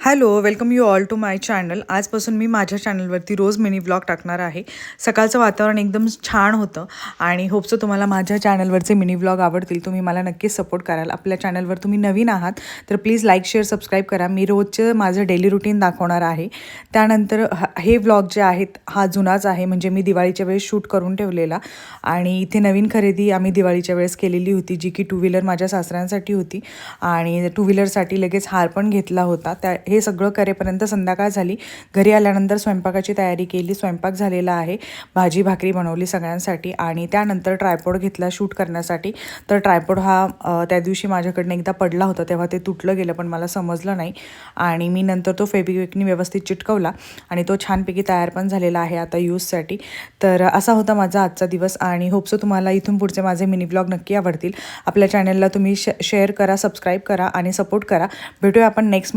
Hello, welcome you all to my channel. आजपासून मी माझ्या चॅनलवरती रोज मिनी ब्लॉग टाकणार आहे. सकाळचं वातावरण एकदम छान होतं आणि होप सो तुम्हाला माझ्या चॅनलवरचे मिनी ब्लॉग आवडतील. तुम्ही मला नक्कीच सपोर्ट कराल. आपल्या चॅनलवर तुम्ही नवीन आहात तर प्लीज लाईक, शेअर, सबस्क्राईब करा. मी रोजचं माझं डेली रुटीन दाखवणार आहे. त्यानंतर हे ब्लॉग जे आहेत हा जुनाच आहे, म्हणजे मी दिवाळीच्या वेळेस शूट करून ठेवलेला. आणि इथे नवीन खरेदी आम्ही दिवाळीच्या वेळेस केलेली होती, जी की टू व्हीलर माझ्या सासऱ्यांसाठी होती आणि टू व्हीलरसाठी लगेच हार पण घेतला होता. हे सगळं करेपर्यंत संध्याकाळ झाली. घरी आल्यानंतर स्वयंपाकाची तयारी केली. स्वयंपाक झालेला आहे. भाजी भाकरी बनवली सगळ्यांसाठी आणि त्यानंतर ट्रायपॉड घेतला शूट करण्यासाठी. तर ट्रायपॉड हा त्या दिवशी माझ्याकडनं एकदा पडला होता, तेव्हा ते तुटलं गेलं पण मला समजलं नाही आणि मी नंतर तो फेविक्विकनी व्यवस्थित चिटकवला आणि तो छानपैकी तयार पण झालेला आहे आता यूजसाठी. तर असा होता माझा आजचा दिवस आणि होप सो तुम्हाला इथून पुढचे माझे मिनी ब्लॉग नक्की आवडतील. आपल्या चॅनलला तुम्ही शेअर करा, सबस्क्राईब करा आणि सपोर्ट करा. भेटूया आपण नेक्स्ट